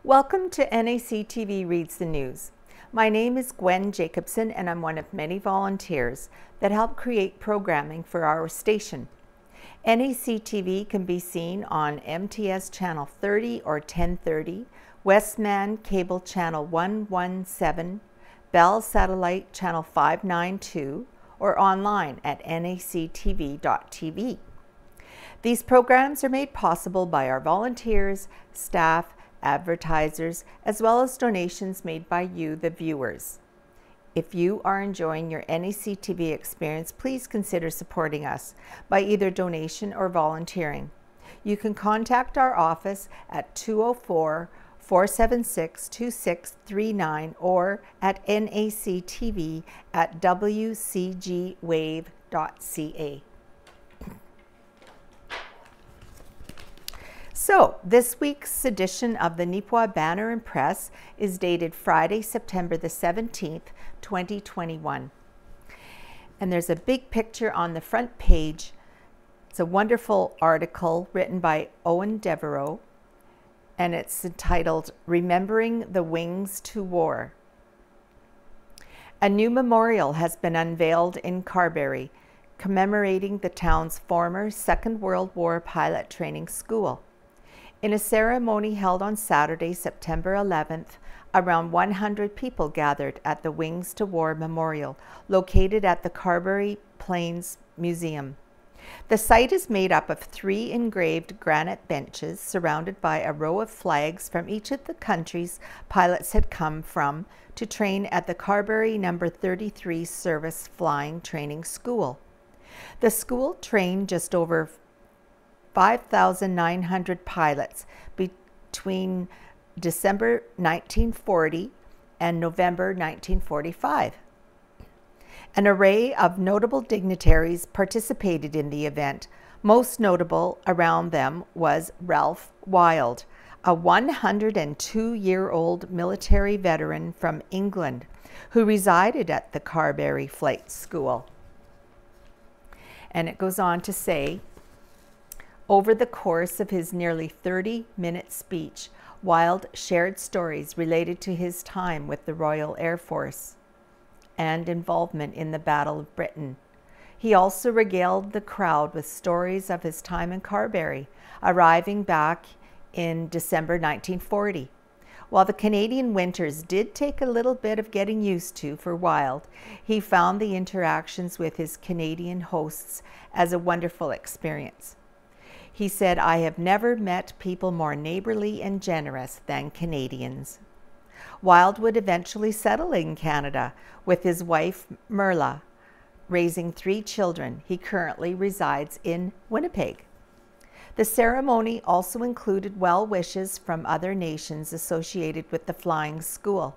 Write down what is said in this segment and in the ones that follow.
Welcome to NACTV Reads the News. My name is Gwen Jacobsen and I'm one of many volunteers that help create programming for our station. NACTV can be seen on MTS Channel 30 or 1030, Westman Cable Channel 117, Bell Satellite Channel 592, or online at nactv.tv. These programs are made possible by our volunteers, staff, advertisers, as well as donations made by you, the viewers. If you are enjoying your NACTV experience, please consider supporting us by either donation or volunteering. You can contact our office at 204-476-2639 or at nactv@wcgwave.ca. So, this week's edition of the Neepawa Banner and Press is dated Friday, September the 17th, 2021. And there's a big picture on the front page. It's a wonderful article written by Owen Devereaux, and it's entitled, Remembering the Wings to War. A new memorial has been unveiled in Carberry, commemorating the town's former Second World War pilot training school. In a ceremony held on Saturday, September 11th, around 100 people gathered at the Wings to War Memorial, located at the Carberry Plains Museum. The site is made up of 3 engraved granite benches surrounded by a row of flags from each of the countries pilots had come from to train at the Carberry No. 33 Service Flying Training School. The school trained just over 5,900 pilots between December 1940 and November 1945. An array of notable dignitaries participated in the event. Most notable around them was Ralph Wild, a 102-year-old military veteran from England who resided at the Carberry Flight School. And it goes on to say, over the course of his nearly 30-minute speech, Wild shared stories related to his time with the Royal Air Force and involvement in the Battle of Britain. He also regaled the crowd with stories of his time in Carberry, arriving back in December 1940. While the Canadian winters did take a little bit of getting used to for Wild, he found the interactions with his Canadian hosts as a wonderful experience. He said, "I have never met people more neighborly and generous than Canadians." Wild would eventually settle in Canada with his wife, Merla, raising 3 children. He currently resides in Winnipeg. The ceremony also included well wishes from other nations associated with the flying school.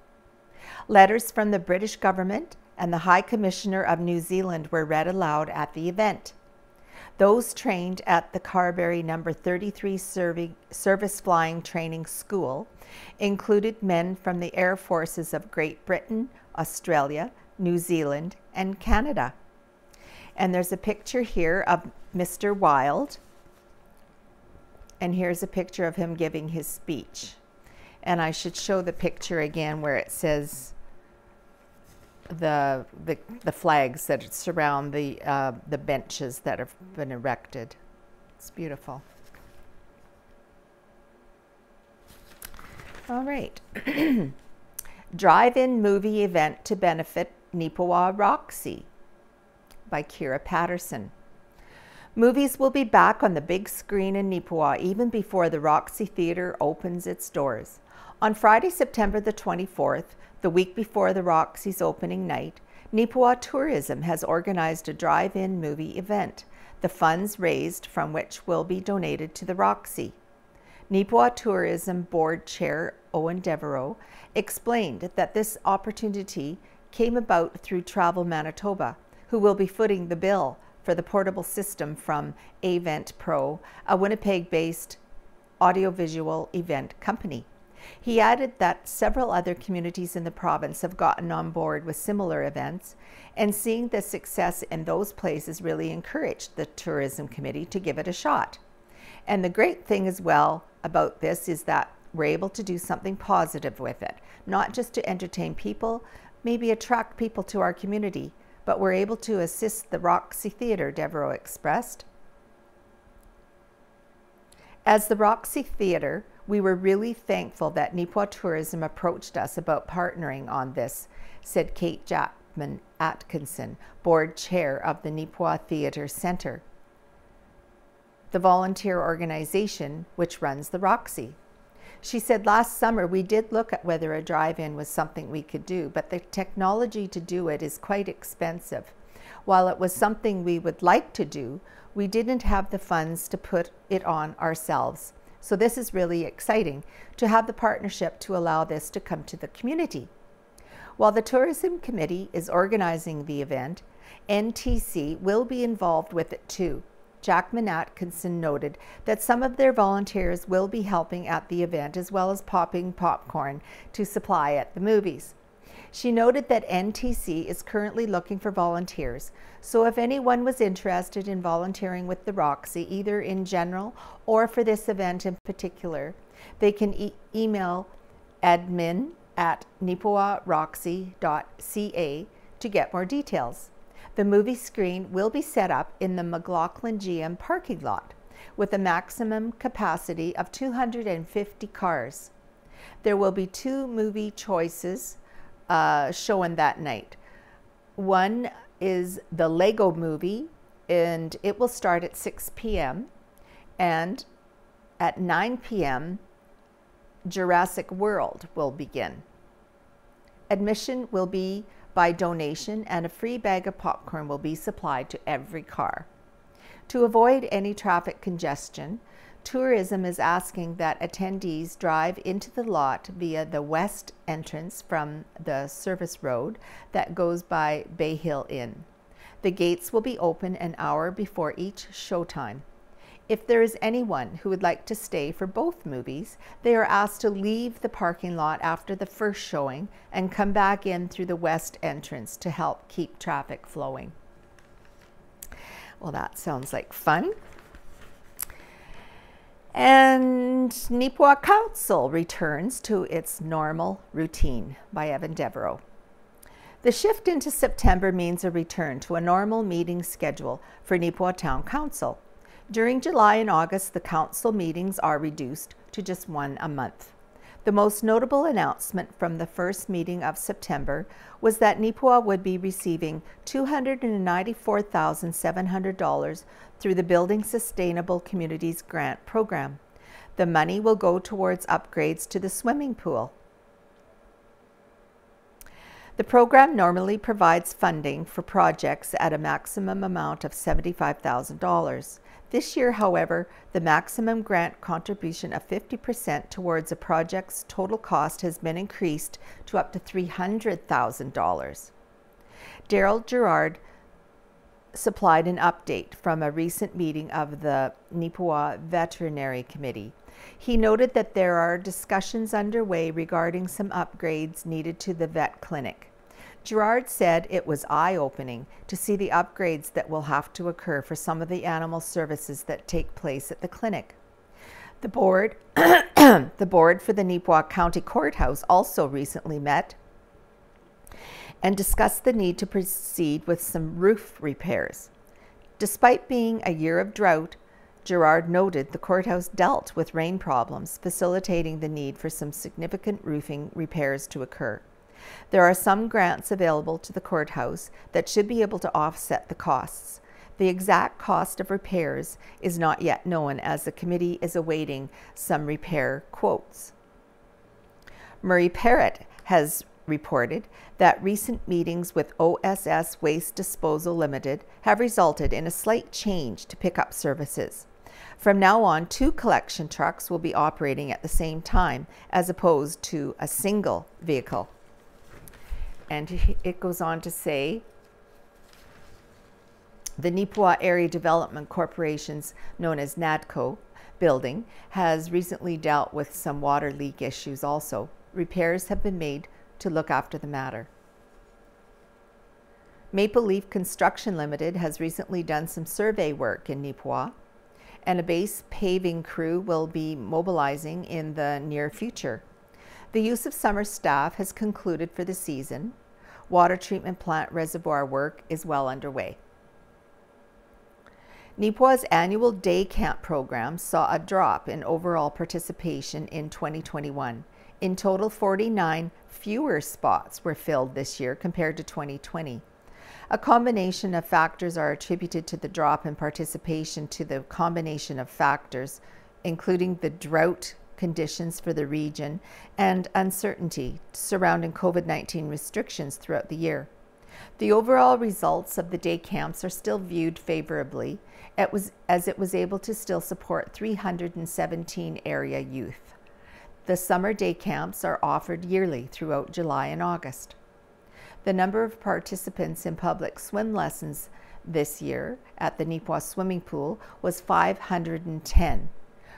Letters from the British government and the High Commissioner of New Zealand were read aloud at the event. Those trained at the Carberry No. 33 Service Flying Training School included men from the Air Forces of Great Britain, Australia, New Zealand, and Canada. And there's a picture here of Mr. Wild, and here's a picture of him giving his speech. And I should show the picture again where it says the flags that surround the benches that have been erected. It's beautiful. All right. Drive-in movie event to benefit Neepawa Roxy by Kira Patterson. Movies will be back on the big screen in Neepawa even before the Roxy Theatre opens its doors. On Friday, September the 24th, the week before the Roxy's opening night, Neepawa Tourism has organized a drive-in movie event, the funds raised from which will be donated to the Roxy. Neepawa Tourism Board Chair Owen Devereaux explained that this opportunity came about through Travel Manitoba, who will be footing the bill for the portable system from Avent Pro, a Winnipeg-based audiovisual event company. He added that several other communities in the province have gotten on board with similar events, and seeing the success in those places really encouraged the tourism committee to give it a shot. And the great thing as well about this is that we're able to do something positive with it, not just to entertain people, maybe attract people to our community, but we're able to assist the Roxy Theatre, Devereaux expressed. As the Roxy Theatre, we were really thankful that Neepawa Tourism approached us about partnering on this, said Kate Atkinson, board chair of the Neepawa Theatre Centre, the volunteer organization which runs the Roxy. She said, last summer we did look at whether a drive-in was something we could do, but the technology to do it is quite expensive. While it was something we would like to do, we didn't have the funds to put it on ourselves. So this is really exciting to have the partnership to allow this to come to the community. While the Tourism Committee is organizing the event, NTC will be involved with it too. Jacobsen Atkinson noted that some of their volunteers will be helping at the event as well as popping popcorn to supply at the movies. She noted that NTC is currently looking for volunteers, so if anyone was interested in volunteering with the Roxy, either in general or for this event in particular, they can email admin@neepawaroxy.ca to get more details. The movie screen will be set up in the McLaughlin GM parking lot with a maximum capacity of 250 cars. There will be 2 movie choices shown that night. One is the Lego movie, and it will start at 6 p.m. and at 9 p.m. Jurassic World will begin. Admission will be by donation, and a free bag of popcorn will be supplied to every car. To avoid any traffic congestion, tourism is asking that attendees drive into the lot via the west entrance from the service road that goes by Bay Hill Inn. The gates will be open an hour before each showtime. If there is anyone who would like to stay for both movies, they are asked to leave the parking lot after the first showing and come back in through the west entrance to help keep traffic flowing. Well, that sounds like fun. And Neepawa Council returns to its normal routine by Evan Devereaux. The shift into September means a return to a normal meeting schedule for Neepawa Town Council. During July and August, the council meetings are reduced to just 1 a month. The most notable announcement from the first meeting of September was that Neepawa would be receiving $294,700 through the Building Sustainable Communities Grant Program. The money will go towards upgrades to the swimming pool. The program normally provides funding for projects at a maximum amount of $75,000. This year, however, the maximum grant contribution of 50% towards a project's total cost has been increased to up to $300,000. Daryl Gerard supplied an update from a recent meeting of the Neepawa Veterinary Committee. He noted that there are discussions underway regarding some upgrades needed to the vet clinic. Gerard said it was eye-opening to see the upgrades that will have to occur for some of the animal services that take place at the clinic. The board, the board for the Neepawa County Courthouse also recently met and discussed the need to proceed with some roof repairs. Despite being a year of drought, Gerard noted the courthouse dealt with rain problems, facilitating the need for some significant roofing repairs to occur. There are some grants available to the courthouse that should be able to offset the costs. The exact cost of repairs is not yet known, as the committee is awaiting some repair quotes. Murray Parrott has reported that recent meetings with OSS Waste Disposal Limited have resulted in a slight change to pickup services. From now on, 2 collection trucks will be operating at the same time as opposed to a single vehicle. And it goes on to say, the Neepawa Area Development Corporation's, known as NADCO, building has recently dealt with some water leak issues also. Repairs have been made to look after the matter. Maple Leaf Construction Limited has recently done some survey work in Neepawa, and a base paving crew will be mobilizing in the near future. The use of summer staff has concluded for the season. Water treatment plant reservoir work is well underway. Neepawa's annual day camp program saw a drop in overall participation in 2021. In total, 49 fewer spots were filled this year compared to 2020. A combination of factors are attributed to the drop in participation to the combination of factors, including the drought conditions for the region and uncertainty surrounding COVID-19 restrictions throughout the year. The overall results of the day camps are still viewed favorably, as it was able to still support 317 area youth. The summer day camps are offered yearly throughout July and August. The number of participants in public swim lessons this year at the Neepawa swimming pool was 510,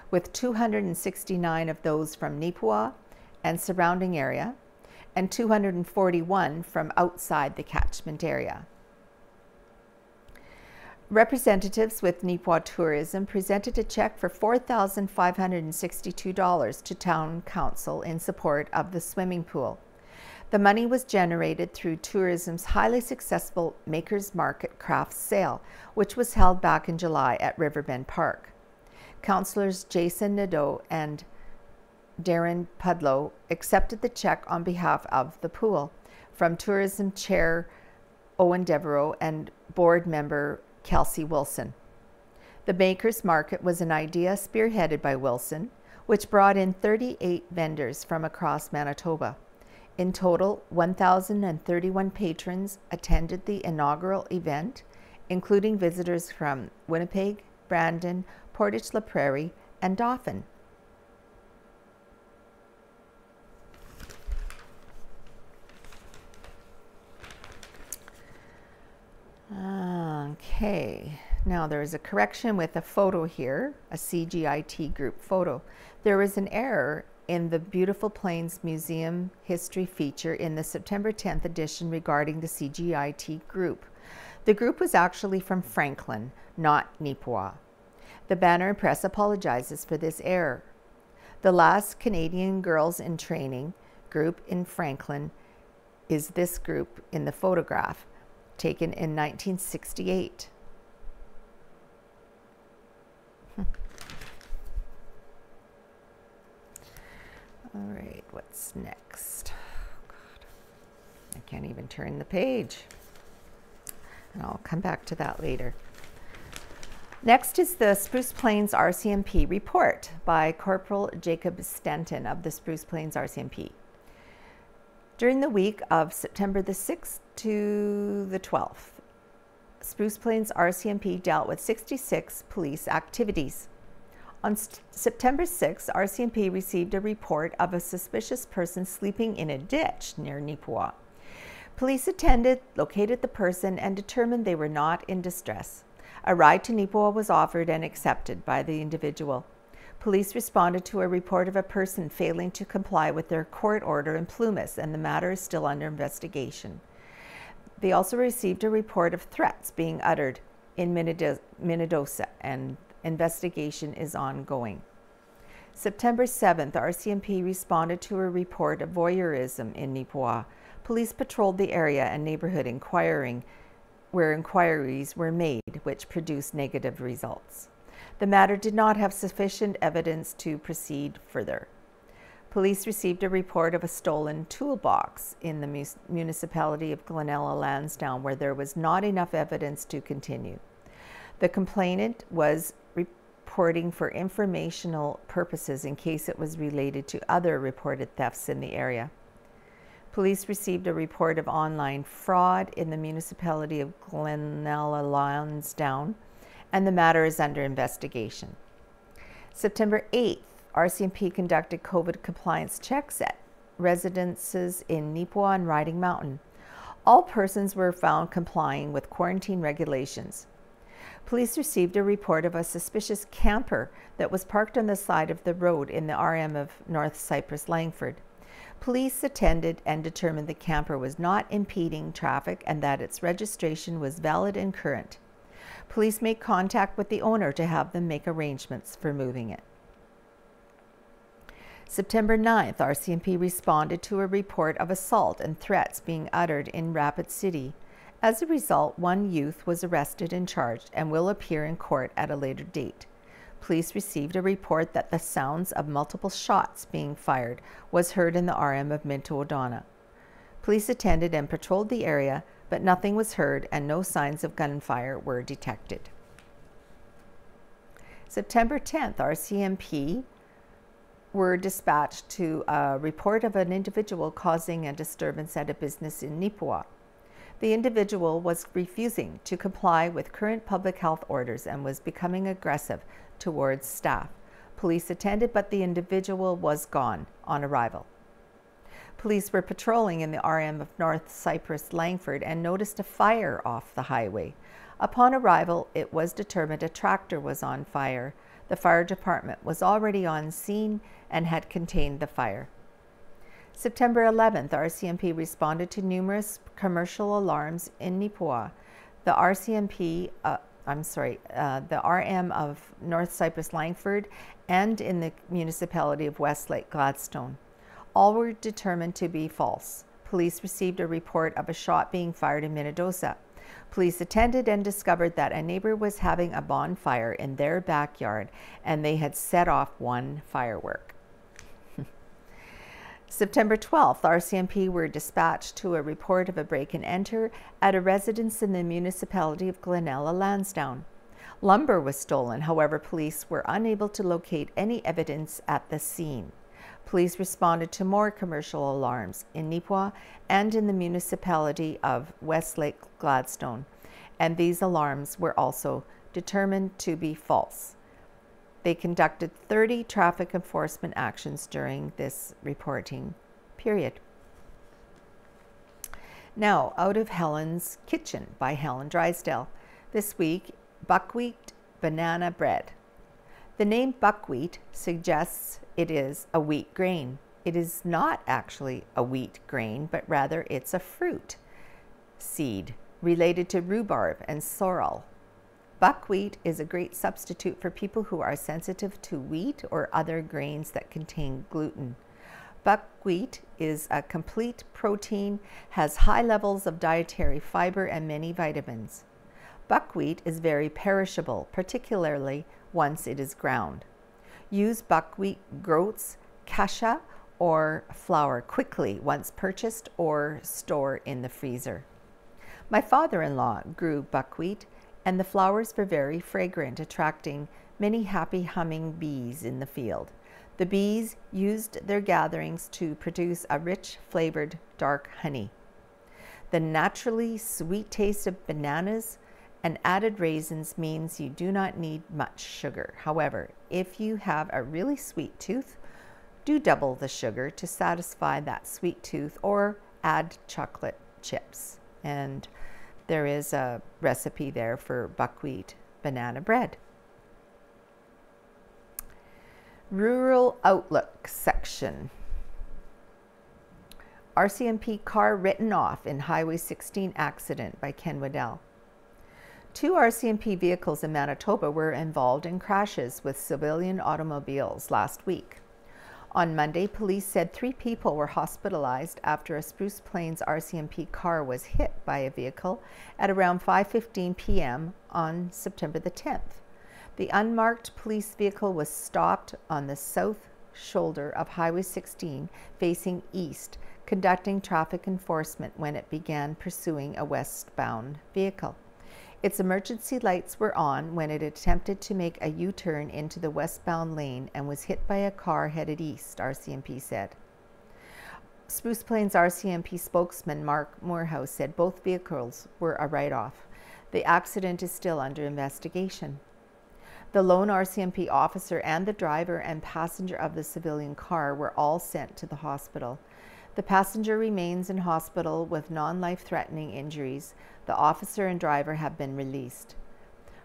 with 269 of those from Neepawa and surrounding area, and 241 from outside the catchment area. Representatives with Neepawa Tourism presented a check for $4,562 to Town Council in support of the swimming pool. The money was generated through tourism's highly successful Makers Market Crafts Sale, which was held back in July at Riverbend Park. Councillors Jason Nadeau and Darren Pudlow accepted the check on behalf of the pool from Tourism Chair Owen Devereaux and Board Member Kelsey Wilson. The Makers Market was an idea spearheaded by Wilson, which brought in 38 vendors from across Manitoba. In total, 1,031 patrons attended the inaugural event, including visitors from Winnipeg, Brandon, Portage la Prairie, and Dauphin. Okay, now there is a correction with a photo here, a CGIT group photo. There was an error in the Beautiful Plains Museum history feature in the September 10th edition regarding the CGIT group. The group was actually from Franklin, not Neepawa. The Banner and Press apologizes for this error. The last Canadian Girls in Training group in Franklin is this group in the photograph, taken in 1968. All right, what's next? Oh, God. I can't even turn the page. And I'll come back to that later. Next is the Spruce Plains RCMP report by Corporal Jacobsen of the Spruce Plains RCMP. During the week of September the 6th to the 12th, Spruce Plains RCMP dealt with 66 police activities. On September 6th, RCMP received a report of a suspicious person sleeping in a ditch near Neepawa. Police attended, located the person, and determined they were not in distress. A ride to Neepawa was offered and accepted by the individual. Police responded to a report of a person failing to comply with their court order in Plumas, and the matter is still under investigation. They also received a report of threats being uttered in Minnedosa, and investigation is ongoing. September 7th, RCMP responded to a report of voyeurism in Neepawa. Police patrolled the area and neighborhood where inquiries were made, which produced negative results. The matter did not have sufficient evidence to proceed further. Police received a report of a stolen toolbox in the municipality of Glenella Lansdowne, where there was not enough evidence to continue. The complainant was reporting for informational purposes in case it was related to other reported thefts in the area. Police received a report of online fraud in the municipality of Glenella Lansdowne, and the matter is under investigation. September 8th, RCMP conducted COVID compliance checks at residences in Neepawa and Riding Mountain. All persons were found complying with quarantine regulations. Police received a report of a suspicious camper that was parked on the side of the road in the RM of North Cypress Langford. Police attended and determined the camper was not impeding traffic and that its registration was valid and current. Police made contact with the owner to have them make arrangements for moving it. September 9th, RCMP responded to a report of assault and threats being uttered in Rapid City. As a result, one youth was arrested and charged and will appear in court at a later date. Police received a report that the sounds of multiple shots being fired was heard in the RM of Minto O'Donnell. Police attended and patrolled the area, but nothing was heard and no signs of gunfire were detected. September 10th, RCMP were dispatched to a report of an individual causing a disturbance at a business in Neepawa. The individual was refusing to comply with current public health orders and was becoming aggressive towards staff. Police attended, but the individual was gone on arrival. Police were patrolling in the RM of North Cyprus Langford and noticed a fire off the highway. Upon arrival, it was determined a tractor was on fire. The fire department was already on scene and had contained the fire. September 11th, RCMP responded to numerous commercial alarms in Neepawa. The the RM of North Cyprus Langford and in the municipality of Westlake Gladstone. All were determined to be false. Police received a report of a shot being fired in Minnedosa. Police attended and discovered that a neighbor was having a bonfire in their backyard and they had set off one firework. September 12th, RCMP were dispatched to a report of a break-and-enter at a residence in the municipality of Glenella, Lansdowne. Lumber was stolen, however, police were unable to locate any evidence at the scene. Police responded to more commercial alarms in Neepawa and in the municipality of Westlake Gladstone, and these alarms were also determined to be false. They conducted 30 traffic enforcement actions during this reporting period. Now, Out of Helen's Kitchen by Helen Drysdale. This week, buckwheat banana bread. The name buckwheat suggests it is a wheat grain. It is not actually a wheat grain, but rather it's a fruit seed related to rhubarb and sorrel. Buckwheat is a great substitute for people who are sensitive to wheat or other grains that contain gluten. Buckwheat is a complete protein, has high levels of dietary fiber and many vitamins. Buckwheat is very perishable, particularly once it is ground. Use buckwheat groats, kasha, or flour quickly once purchased or store in the freezer. My father-in-law grew buckwheat, and the flowers were very fragrant, attracting many happy humming bees in the field. The bees used their gatherings to produce a rich flavored dark honey. The naturally sweet taste of bananas and added raisins means you do not need much sugar. However, if you have a really sweet tooth, do double the sugar to satisfy that sweet tooth or add chocolate chips. And there is a recipe there for buckwheat banana bread. Rural Outlook section. RCMP car written off in Highway 16 accident by Ken Waddell. 2 RCMP vehicles in Manitoba were involved in crashes with civilian automobiles last week. On Monday, police said 3 people were hospitalized after a Spruce Plains RCMP car was hit by a vehicle at around 5:15 p.m. on September the 10th. The unmarked police vehicle was stopped on the south shoulder of Highway 16 facing east, conducting traffic enforcement when it began pursuing a westbound vehicle. Its emergency lights were on when it attempted to make a U-turn into the westbound lane and was hit by a car headed east, RCMP said. Spruce Plains RCMP spokesman Mark Moorhouse said both vehicles were a write-off. The accident is still under investigation. The lone RCMP officer and the driver and passenger of the civilian car were all sent to the hospital. The passenger remains in hospital with non-life-threatening injuries. The officer and driver have been released.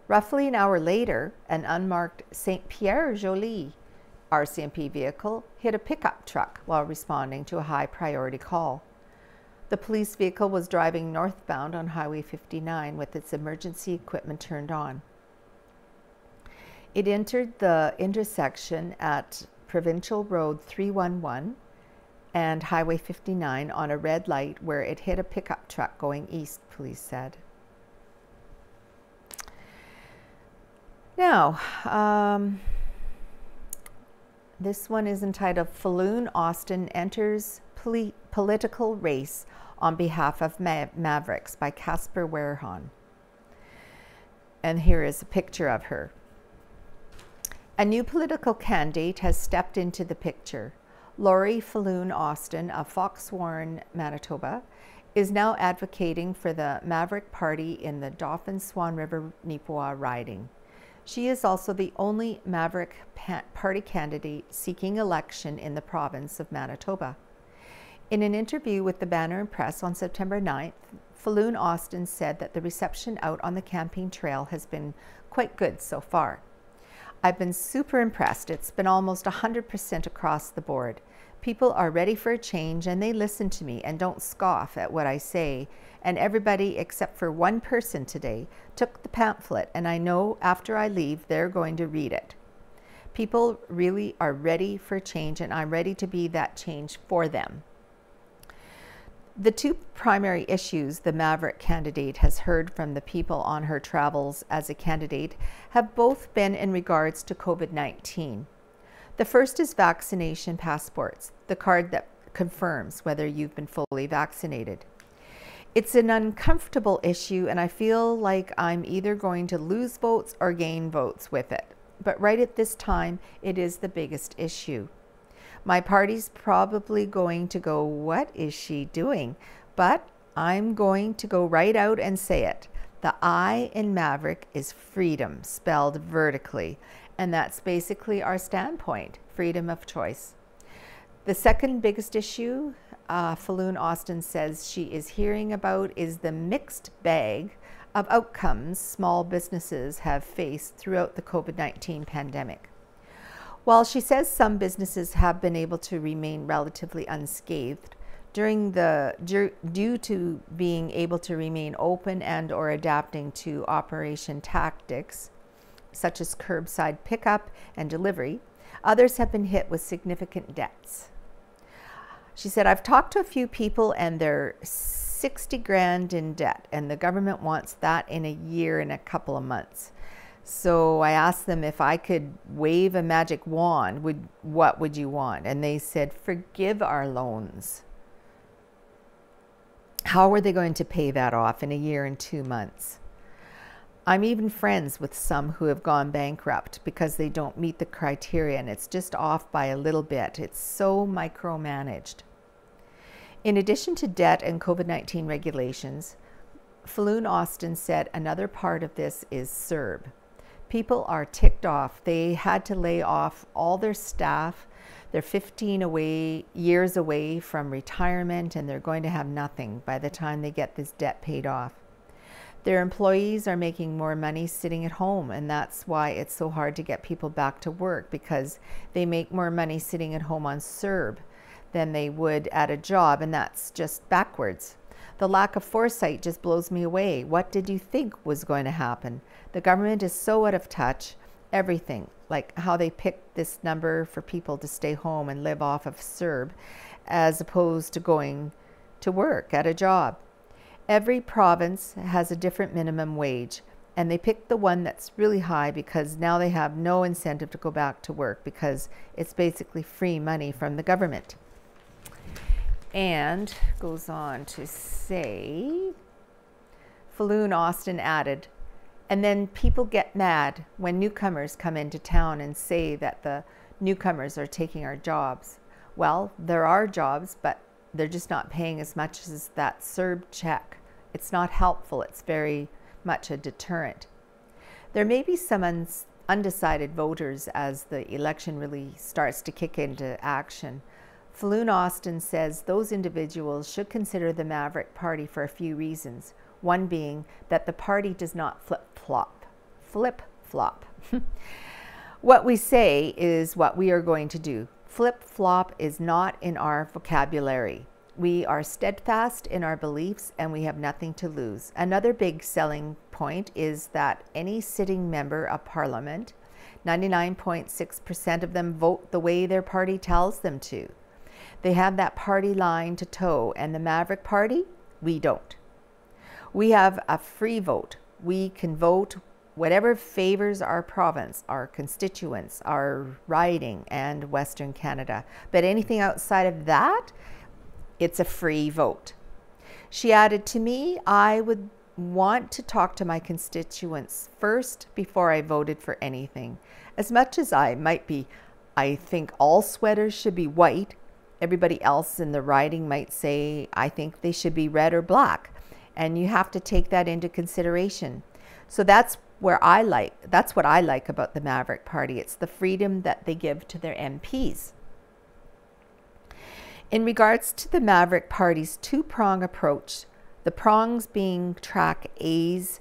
Roughly an hour later, an unmarked St. Pierre Joly RCMP vehicle hit a pickup truck while responding to a high-priority call. The police vehicle was driving northbound on Highway 59 with its emergency equipment turned on. It entered the intersection at Provincial Road 311 and Highway 59 on a red light where it hit a pickup truck going east, police said. Now, this one is entitled Falun Austin Enters Political Race on Behalf of Mavericks by Casper Werhan. And here is a picture of her. A new political candidate has stepped into the picture. Lori Falun Austin of Foxwarren, Manitoba, is now advocating for the Maverick Party in the Dauphin-Swan River Neepawa riding. She is also the only Maverick Party candidate seeking election in the province of Manitoba. In an interview with the Banner and Press on September 9th, Falun Austin said that the reception out on the campaign trail has been quite good so far. I've been super impressed. It's been almost 100% across the board. People are ready for a change and they listen to me and don't scoff at what I say. And everybody except for one person today took the pamphlet, and I know after I leave they're going to read it. People really are ready for change, and I'm ready to be that change for them. The two primary issues the Maverick candidate has heard from the people on her travels as a candidate have both been in regards to COVID-19. The first is vaccination passports, the card that confirms whether you've been fully vaccinated. It's an uncomfortable issue, and I feel like I'm either going to lose votes or gain votes with it. But right at this time, it is the biggest issue. My party's probably going to go, what is she doing? But I'm going to go right out and say it. The I in Maverick is freedom, spelled vertically. And that's basically our standpoint, freedom of choice. The second biggest issue Falun Austin says she is hearing about is the mixed bag of outcomes small businesses have faced throughout the COVID-19 pandemic. While she says some businesses have been able to remain relatively unscathed due to being able to remain open and or adapting to operation tactics such as curbside pickup and delivery, others have been hit with significant debts. She said, I've talked to a few people and they're 60 grand in debt, and the government wants that in a year and a couple of months. So I asked them if I could wave a magic wand, what would you want? And they said, forgive our loans. How are they going to pay that off in a year and 2 months? I'm even friends with some who have gone bankrupt because they don't meet the criteria, and it's just off by a little bit. It's so micromanaged. In addition to debt and COVID-19 regulations, Falun Austin said another part of this is CERB. People are ticked off. They had to lay off all their staff. They're 15 years away from retirement, and they're going to have nothing by the time they get this debt paid off. Their employees are making more money sitting at home, and that's why it's so hard to get people back to work, because they make more money sitting at home on CERB than they would at a job, and that's just backwards. The lack of foresight just blows me away. What did you think was going to happen? The government is so out of touch. Everything, like how they picked this number for people to stay home and live off of CERB as opposed to going to work at a job. Every province has a different minimum wage, and they picked the one that's really high because now they have no incentive to go back to work because it's basically free money from the government. And goes on to say, Falun Austin added, and then people get mad when newcomers come into town and say that the newcomers are taking our jobs. Well, there are jobs, but they're just not paying as much as that CERB check. It's not helpful. It's very much a deterrent. There may be some undecided voters as the election really starts to kick into action. Falun Austin says those individuals should consider the Maverick Party for a few reasons. One being that the party does not flip-flop. Flip-flop. What we say is what we are going to do. Flip-flop is not in our vocabulary. We are steadfast in our beliefs and we have nothing to lose. Another big selling point is that any sitting member of Parliament, 99.6% of them vote the way their party tells them to. They have that party line to toe, and the Maverick Party, we don't. We have a free vote. We can vote whatever favors our province, our constituents, our riding, and Western Canada. But anything outside of that, it's a free vote. She added, to me, I would want to talk to my constituents first before I voted for anything. As much as I think all sweaters should be white, everybody else in the riding might say, I think they should be red or black. And you have to take that into consideration. So that's what I like about the Maverick Party. It's the freedom that they give to their MPs. In regards to the Maverick Party's two-prong approach, the prongs being Track A's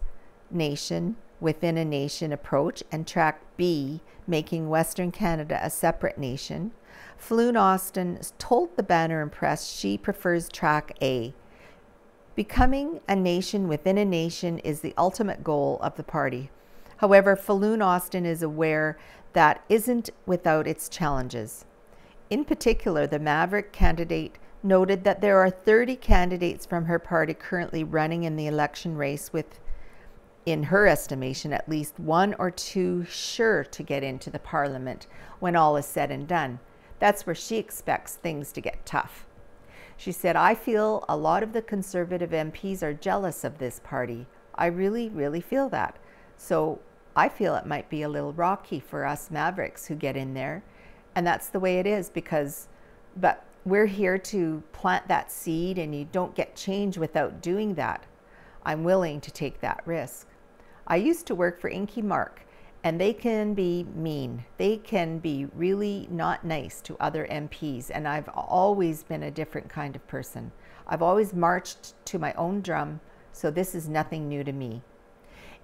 nation within a nation approach and Track B making Western Canada a separate nation, Floon Austin told the Banner and Press she prefers Track A. Becoming a nation within a nation is the ultimate goal of the party. However, Floon Austin is aware that isn't without its challenges. In particular, the Maverick candidate noted that there are 30 candidates from her party currently running in the election race with, in her estimation, at least one or two sure to get into the Parliament when all is said and done. That's where she expects things to get tough. She said, I feel a lot of the Conservative MPs are jealous of this party. I really, really feel that. So I feel it might be a little rocky for us Mavericks who get in there. And that's the way it is but we're here to plant that seed, and you don't get change without doing that. I'm willing to take that risk. I used to work for Inky Mark, and they can be mean. They can be really not nice to other MPs, and I've always been a different kind of person. I've always marched to my own drum, so this is nothing new to me.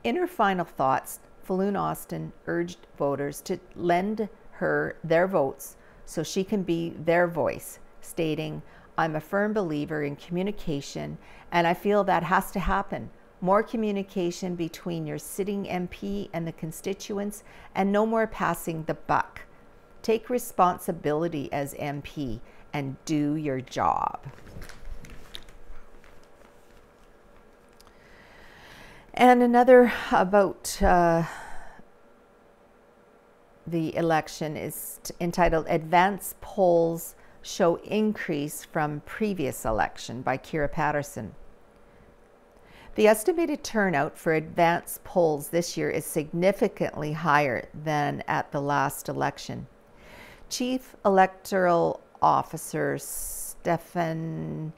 In her final thoughts, Floon Austin urged voters to lend her their votes so she can be their voice, stating, I'm a firm believer in communication, and I feel that has to happen. More communication between your sitting MP and the constituents, and no more passing the buck. Take responsibility as MP and do your job. And another about the election is entitled Advance Polls Show Increase from Previous Election by Kira Patterson. The estimated turnout for advance polls this year is significantly higher than at the last election. Chief Electoral Officer Stephanie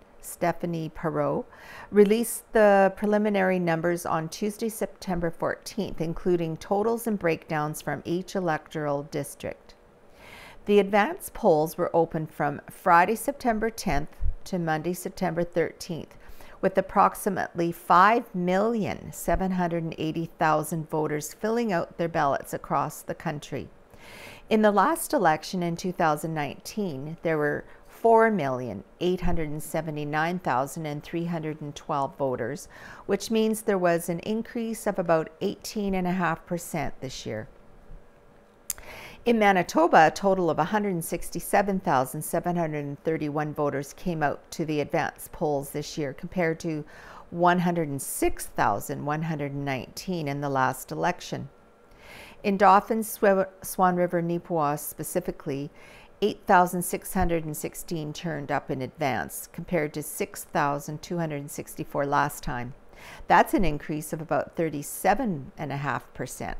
Perot released the preliminary numbers on Tuesday, September 14th, including totals and breakdowns from each electoral district. The advance polls were open from Friday, September 10th to Monday, September 13th, with approximately 5,780,000 voters filling out their ballots across the country. In the last election in 2019, there were 4,879,312 voters, which means there was an increase of about 18.5% this year. In Manitoba, a total of 167,731 voters came out to the advance polls this year, compared to 106,119 in the last election. In Dauphin, Swan River, Neepawa specifically, 8,616 turned up in advance, compared to 6,264 last time. That's an increase of about 37.5%.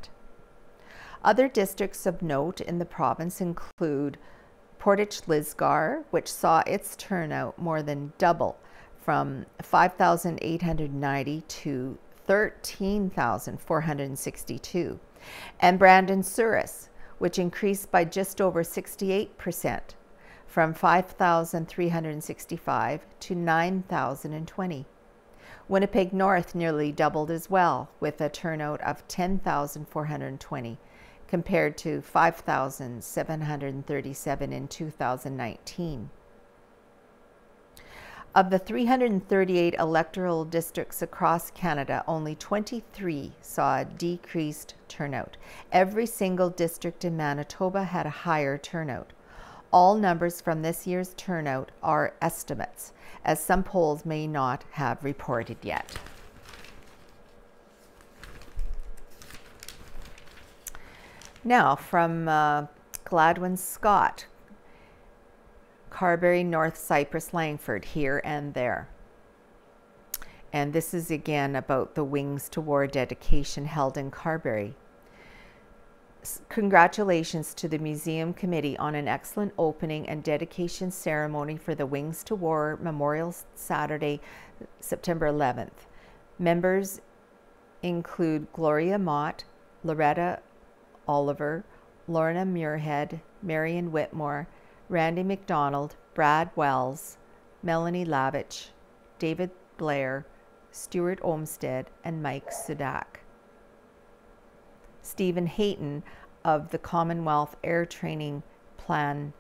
Other districts of note in the province include Portage Lisgar, which saw its turnout more than double from 5,890 to 13,462, and Brandon Souris, which increased by just over 68% from 5,365 to 9,020. Winnipeg North nearly doubled as well, with a turnout of 10,420 compared to 5,737 in 2019. Of the 338 electoral districts across Canada, only 23 saw a decreased turnout. Every single district in Manitoba had a higher turnout. All numbers from this year's turnout are estimates, as some polls may not have reported yet. Now, from Gladwin Scott, Carberry, North Cypress, Langford, here and there. And this is again about the Wings to War dedication held in Carberry. Congratulations to the Museum Committee on an excellent opening and dedication ceremony for the Wings to War Memorial Saturday, September 11th. Members include Gloria Mott, Loretta Oliver, Lorna Muirhead, Marion Whitmore, Randy McDonald, Brad Wells, Melanie Lavich, David Blair, Stuart Olmsted, and Mike Sudak. Stephen Hayton of the Commonwealth Air Training Plan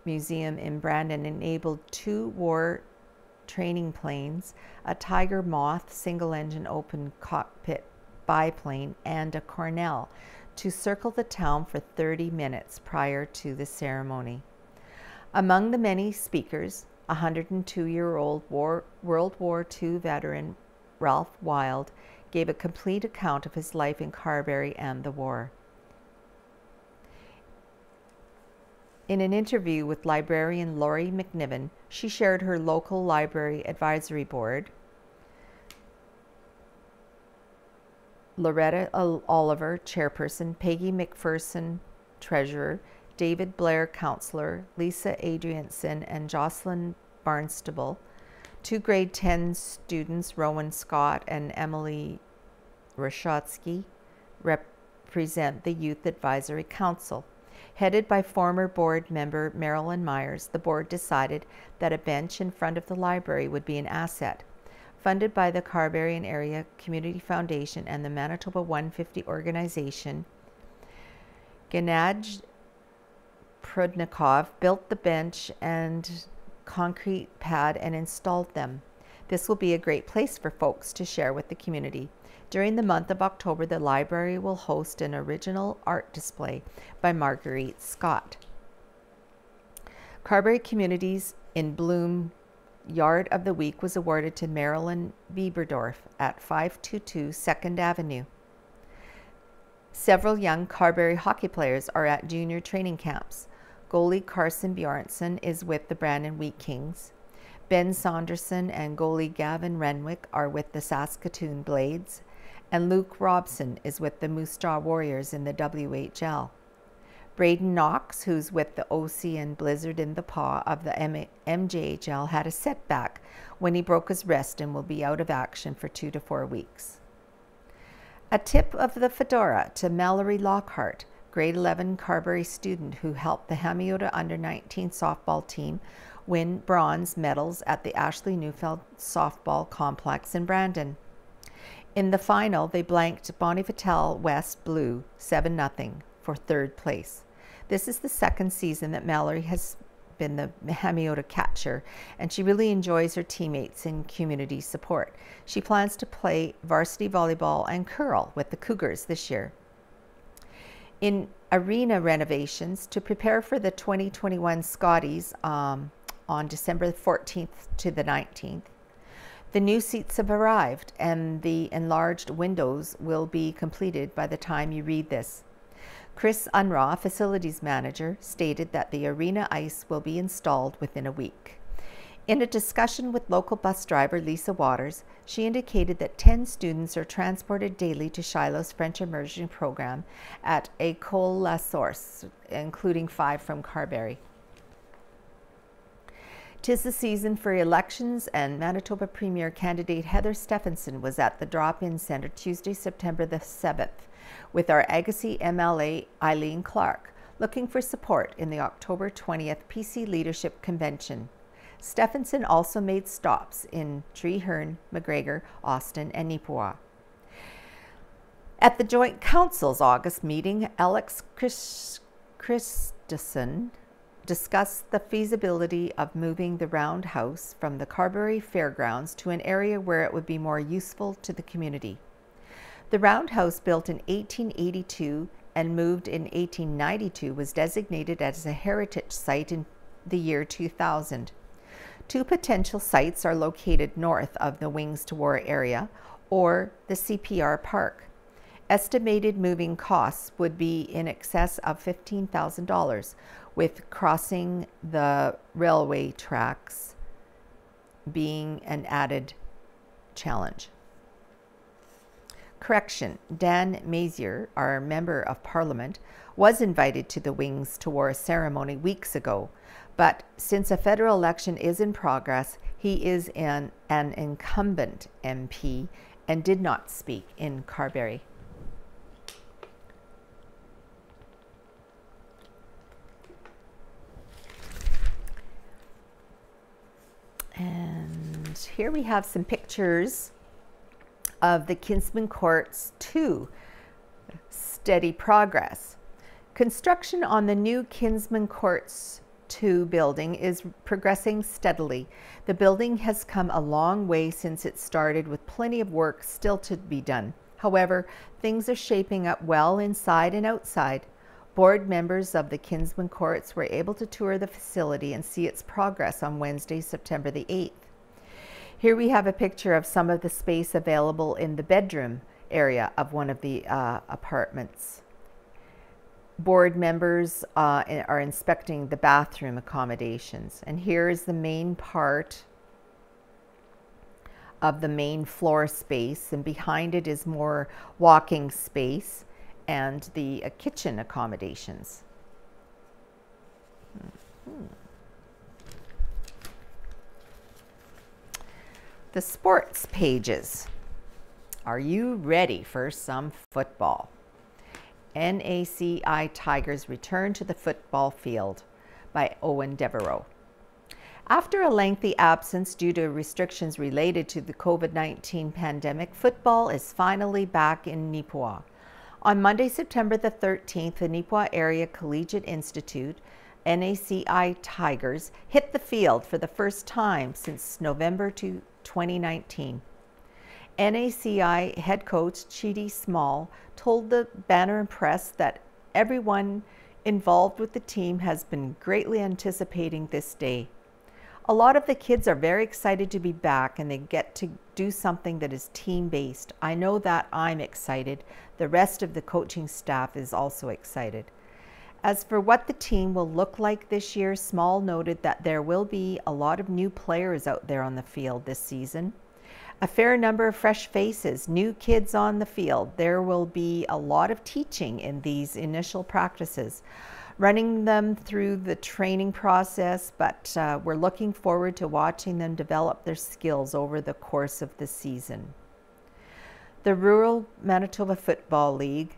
Museum in Brandon enabled 2 war training planes, a Tiger Moth single-engine open cockpit biplane, and a Cornell to circle the town for 30 minutes prior to the ceremony. Among the many speakers, 102-year-old World War II veteran Ralph Wild gave a complete account of his life in Carberry and the war. In an interview with librarian Laurie McNiven, she shared her local library advisory board, Loretta Oliver, chairperson, Peggy McPherson, treasurer, David Blair, counselor, Lisa Adrianson, and Jocelyn Barnstable, 2 grade 10 students, Rowan Scott and Emily Rashotsky, represent the Youth Advisory Council. Headed by former board member Marilyn Myers, the board decided that a bench in front of the library would be an asset. Funded by the Carberry and Area Community Foundation and the Manitoba 150 organization, Gennady Prudnikov built the bench and concrete pad and installed them. This will be a great place for folks to share with the community. During the month of October, the library will host an original art display by Marguerite Scott. Carberry Communities in Bloom Yard of the Week was awarded to Marilyn Bieberdorf at 522 2nd Avenue. Several young Carberry hockey players are at junior training camps. Goalie Carson Bjornsson is with the Brandon Wheat Kings. Ben Saunderson and goalie Gavin Renwick are with the Saskatoon Blades. And Luke Robson is with the Moose Jaw Warriors in the WHL. Braden Knox, who's with the OC and Blizzard in the Paw of the MJHL, had a setback when he broke his wrist and will be out of action for 2 to 4 weeks. A tip of the fedora to Mallory Lockhart, grade 11 Carberry student who helped the Hamiota under-19 softball team win bronze medals at the Ashley Neufeld Softball Complex in Brandon. In the final, they blanked Bonifatel West Blue 7-0 for 3rd place. This is the 2nd season that Mallory has been the Hamiota catcher, and she really enjoys her teammates and community support. She plans to play varsity volleyball and curl with the Cougars this year. In arena renovations, to prepare for the 2021 Scotties on December 14th to the 19th, the new seats have arrived and the enlarged windows will be completed by the time you read this. Chris Unraw, facilities manager, stated that the arena ice will be installed within a week. In a discussion with local bus driver Lisa Waters, she indicated that 10 students are transported daily to Shiloh's French immersion program at École La Source, including 5 from Carberry. 'Tis the season for elections, and Manitoba Premier candidate Heather Stephenson was at the drop-in centre Tuesday, September the 7th, with our Agassiz MLA Eileen Clark, looking for support in the October 20th PC Leadership Convention. Stephenson also made stops in Treeherne, McGregor, Austin, and Neepawa. At the Joint Council's August meeting, Alex Christensen, discussed the feasibility of moving the roundhouse from the Carberry Fairgrounds to an area where it would be more useful to the community. The roundhouse, built in 1882 and moved in 1892, was designated as a heritage site in the year 2000. Two potential sites are located north of the Wings to War area or the CPR Park. Estimated moving costs would be in excess of $15,000, with crossing the railway tracks being an added challenge. Correction, Dan Mazier, our Member of Parliament, was invited to the Wings to War ceremony weeks ago, but since a federal election is in progress, he is an incumbent MP and did not speak in Carberry. And here we have some pictures of the Kinsman Courts 2 steady progress. Construction on the new Kinsman Courts 2 building is progressing steadily. The building has come a long way since it started, with plenty of work still to be done. However, things are shaping up well inside and outside. Board members of the Kinsman Courts were able to tour the facility and see its progress on Wednesday, September the 8th. Here we have a picture of some of the space available in the bedroom area of one of the apartments. Board members are inspecting the bathroom accommodations. And here is the main part of the main floor space, and behind it is more walking space and the kitchen accommodations. The sports pages. Are you ready for some football? NACI Tigers return to the football field, by Owen Devereaux. After a lengthy absence due to restrictions related to the COVID-19 pandemic, football is finally back in Neepawa. On Monday, September the 13th, the Neepawa Area Collegiate Institute, NACI Tigers, hit the field for the first time since November 2019. NACI head coach Chidi Small told the Banner and Press that everyone involved with the team has been greatly anticipating this day. A lot of the kids are very excited to be back, and they get to do something that is team-based. I know that I'm excited. The rest of the coaching staff is also excited. As for what the team will look like this year, Small noted that there will be a lot of new players out there on the field this season. A fair number of fresh faces, new kids on the field. There will be a lot of teaching in these initial practices, running them through the training process, but we're looking forward to watching them develop their skills over the course of the season. The Rural Manitoba Football League,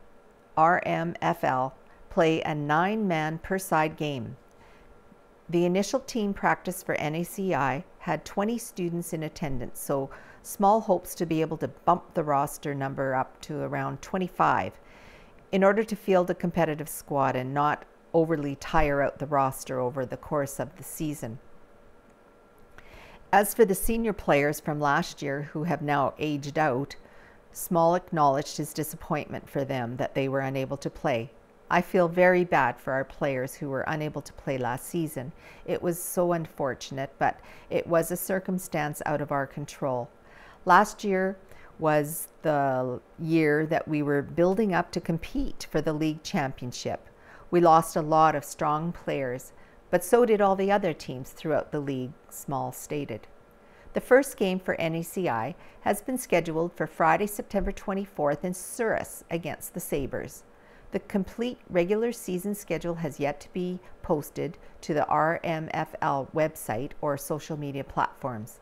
RMFL, play a 9-man per side game. The initial team practice for NACI had 20 students in attendance, so Small hopes to be able to bump the roster number up to around 25 in order to field a competitive squad and not overly tire out the roster over the course of the season. As for the senior players from last year who have now aged out, Small acknowledged his disappointment for them that they were unable to play. I feel very bad for our players who were unable to play last season. It was so unfortunate, but it was a circumstance out of our control. Last year was the year that we were building up to compete for the league championship. We lost a lot of strong players, but so did all the other teams throughout the league, Small stated. The first game for NACI has been scheduled for Friday, September 24th in Souris against the Sabres. The complete regular season schedule has yet to be posted to the RMFL website or social media platforms.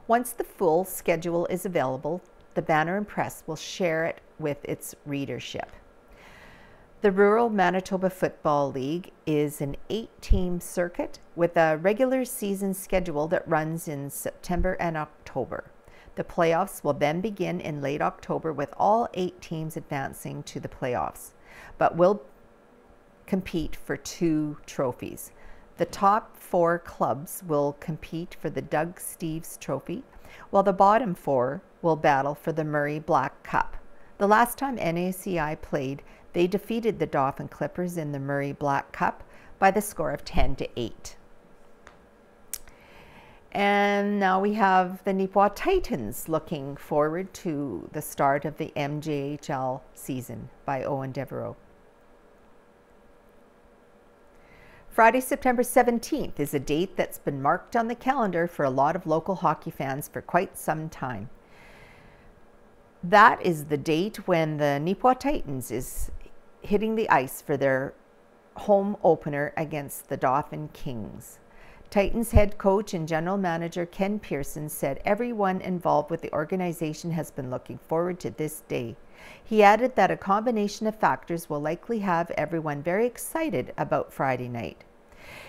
Once the full schedule is available, the Banner and Press will share it with its readership. The Rural Manitoba Football League is an 8-team circuit with a regular season schedule that runs in September and October. The playoffs will then begin in late October, with all 8 teams advancing to the playoffs, but will compete for 2 trophies. The top 4 clubs will compete for the Doug Steeves Trophy, while the bottom 4 will battle for the Murray Black Cup. The last time NACI played, they defeated the Dauphin Clippers in the Murray Black Cup by the score of 10-8. And now we have the Neepawa Titans looking forward to the start of the MJHL season by Owen Devereaux. Friday, September 17th is a date that's been marked on the calendar for a lot of local hockey fans for quite some time. That is the date when the Neepawa Titans is hitting the ice for their home opener against the Dauphin Kings. Titans head coach and general manager Ken Pearson said everyone involved with the organization has been looking forward to this day. He added that a combination of factors will likely have everyone very excited about Friday night.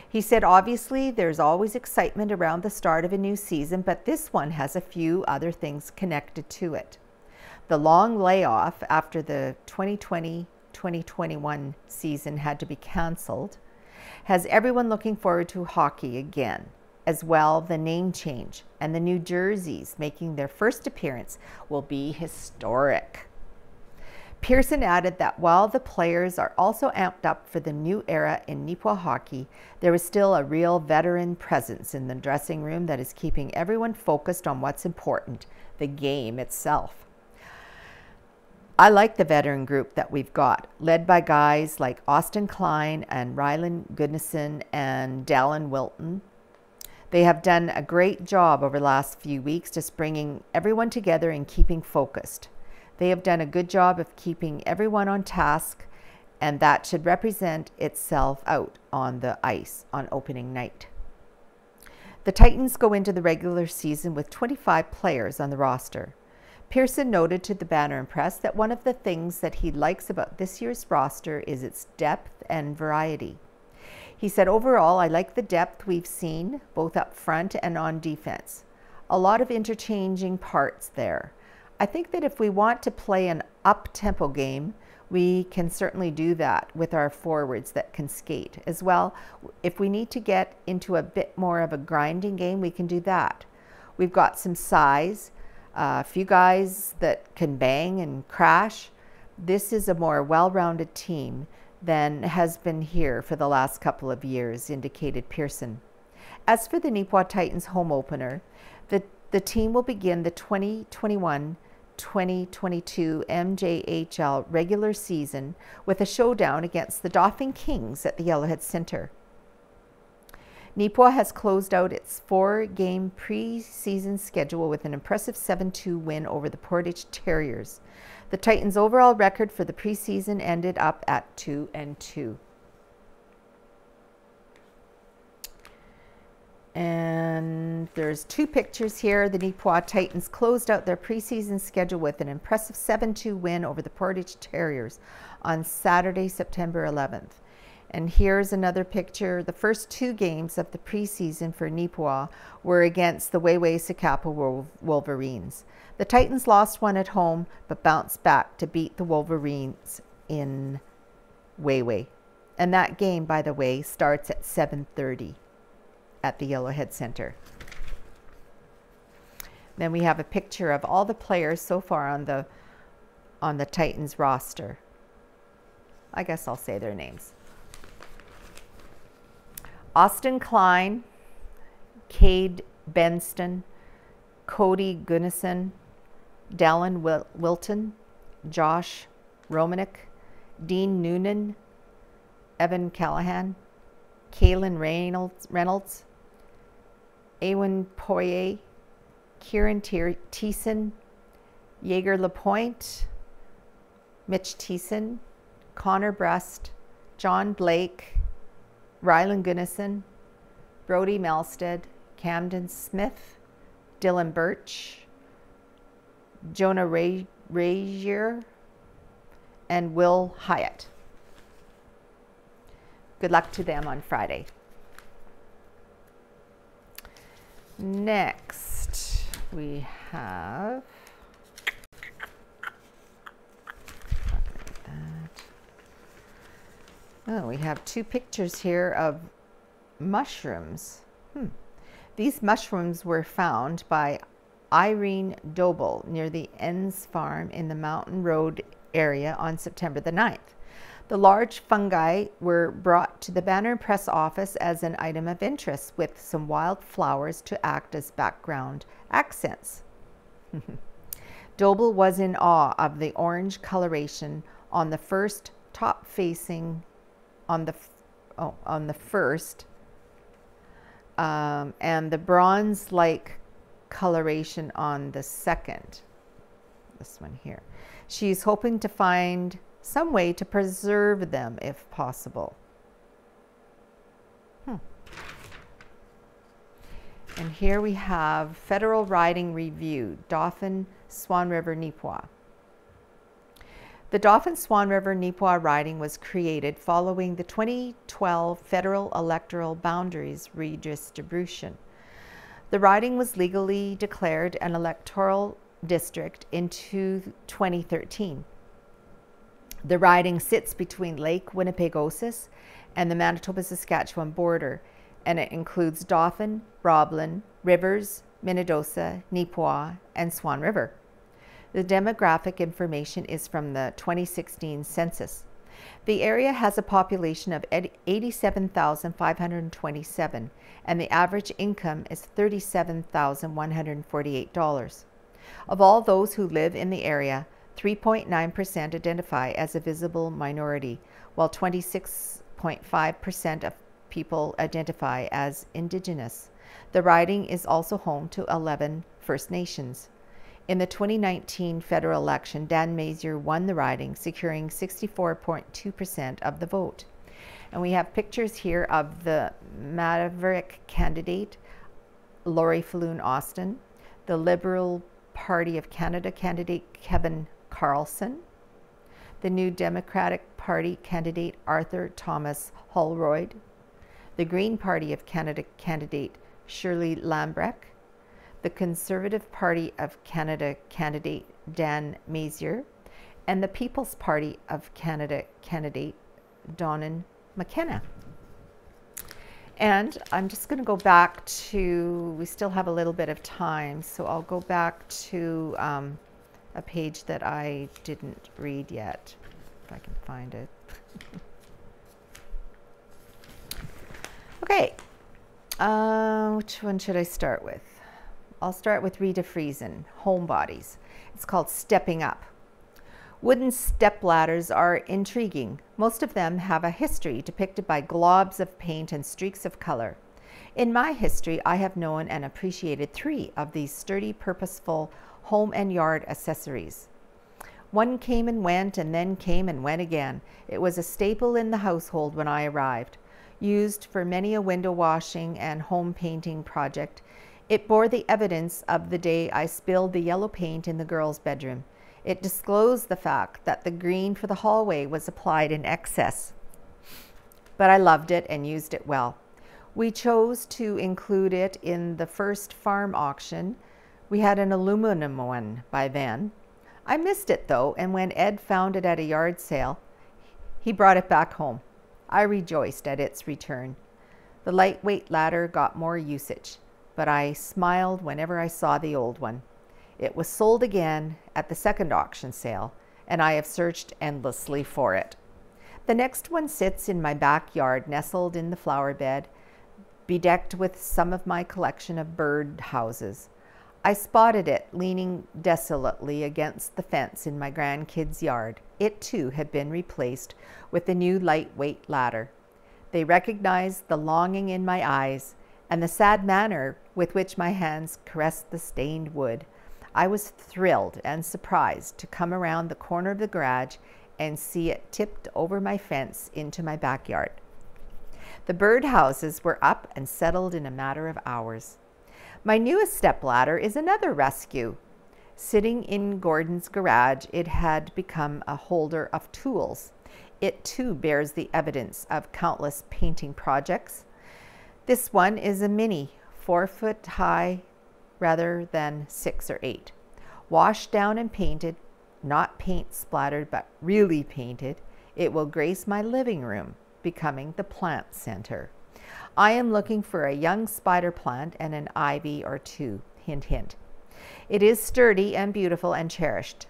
He said obviously there's always excitement around the start of a new season, but this one has a few other things connected to it. The long layoff after the 2020-2021 season had to be cancelled has everyone looking forward to hockey again. As well, the name change and the new jerseys making their first appearance will be historic. Pearson added that while the players are also amped up for the new era in Neepawa hockey, there is still a real veteran presence in the dressing room that is keeping everyone focused on what's important, the game itself. I like the veteran group that we've got, led by guys like Austin Klein and Rylan Goodnison and Dallin Wilton. They have done a great job over the last few weeks just bringing everyone together and keeping focused. They have done a good job of keeping everyone on task, and that should represent itself out on the ice on opening night. The Titans go into the regular season with 25 players on the roster. Pearson noted to the Banner and Press that one of the things that he likes about this year's roster is its depth and variety. He said, overall, I like the depth we've seen, both up front and on defense. A lot of interchanging parts there. I think that if we want to play an up-tempo game, we can certainly do that with our forwards that can skate. As well, if we need to get into a bit more of a grinding game, we can do that. We've got some size, a few guys that can bang and crash. This is a more well-rounded team than has been here for the last couple of years, indicated Pearson. As for the Neepawa Titans home opener, the team will begin the 2021-2022 MJHL regular season with a showdown against the Dauphin Kings at the Yellowhead Center. Neepawa has closed out its 4-game pre-season schedule with an impressive 7-2 win over the Portage Terriers. The Titans' overall record for the preseason ended up at 2-2. And there's 2 pictures here. The Neepawa Titans closed out their preseason schedule with an impressive 7-2 win over the Portage Terriers on Saturday, September 11th. And here's another picture. The first 2 games of the preseason for Neepawa were against the Wayway-Sakapa Wolverines. The Titans lost one at home, but bounced back to beat the Wolverines in Wayway. And that game, by the way, starts at 7:30 at the Yellowhead Center. Then we have a picture of all the players so far on the Titans roster. I guess I'll say their names. Austin Klein, Cade Benston, Cody Gunnison, Dallin Wilton, Josh Romanek, Dean Noonan, Evan Callahan, Kaylin Reynolds, Ewan Poirier, Kieran Thiessen, Jaeger Lapointe, Mitch Thiessen, Connor Brest, John Blake, Rylan Gunnison, Brody Melstead, Camden Smith, Dylan Birch, Jonah Razier, and Will Hyatt. Good luck to them on Friday. Next, we have we have 2 pictures here of mushrooms. These mushrooms were found by Irene Doble near the Enns farm in the Mountain Road area on September the 9th. The large fungi were brought to the Banner Press office as an item of interest, with some wild flowers to act as background accents. Doble was in awe of the orange coloration on the first top facing on the first and the bronze-like coloration on the second. This one here. She's hoping to find some way to preserve them if possible. And here we have Federal Riding Review, Dauphin, Swan River, Neepawa. The Dauphin Swan River Neepawa riding was created following the 2012 federal electoral boundaries redistribution. The riding was legally declared an electoral district in 2013. The riding sits between Lake Winnipegosis and the Manitoba-Saskatchewan border, and it includes Dauphin, Roblin, Rivers, Minnedosa, Neepawa, and Swan River. The demographic information is from the 2016 census. The area has a population of 87,527, and the average income is $37,148. Of all those who live in the area, 3.9% identify as a visible minority, while 26.5% of people identify as Indigenous. The riding is also home to 11 First Nations. In the 2019 federal election, Dan Masier won the riding, securing 64.2% of the vote. And we have pictures here of the Maverick candidate, Laurie Falloon Austin, the Liberal Party of Canada candidate, Kevin Carlson, the New Democratic Party candidate, Arthur Thomas Holroyd, the Green Party of Canada candidate, Shirley Lambrecht, the Conservative Party of Canada candidate, Dan Masier, and the People's Party of Canada candidate, Donnan McKenna. And I'm just going to go back to, we still have a little bit of time, so I'll go back to a page that I didn't read yet, if I can find it. Okay, which one should I start with? I'll start with Rita Friesen, Homebodies. It's called Stepping Up. Wooden step ladders are intriguing. Most of them have a history depicted by globs of paint and streaks of color. In my history, I have known and appreciated 3 of these sturdy, purposeful home and yard accessories. One came and went, and then came and went again. It was a staple in the household when I arrived. Used for many a window washing and home painting project, it bore the evidence of the day I spilled the yellow paint in the girls' bedroom. It disclosed the fact that the green for the hallway was applied in excess. But I loved it and used it well. We chose to include it in the first farm auction. We had an aluminum one by then. I missed it though, and when Ed found it at a yard sale, he brought it back home. I rejoiced at its return. The lightweight ladder got more usage, but I smiled whenever I saw the old one. It was sold again at the second auction sale, and I have searched endlessly for it. The next one sits in my backyard, nestled in the flower bed, bedecked with some of my collection of bird houses. I spotted it leaning desolately against the fence in my grandkids' yard. It too had been replaced with the new lightweight ladder. They recognized the longing in my eyes and the sad manner with which my hands caressed the stained wood. I was thrilled and surprised to come around the corner of the garage and see it tipped over my fence into my backyard. The bird houses were up and settled in a matter of hours. My newest stepladder is another rescue. Sitting in Gordon's garage, it had become a holder of tools. It too bears the evidence of countless painting projects. This one is a mini, 4 foot high rather than 6 or 8. Washed down and painted, not paint splattered, but really painted, it will grace my living room, becoming the plant center. I am looking for a young spider plant and an ivy or two. Hint, hint. It is sturdy and beautiful and cherished.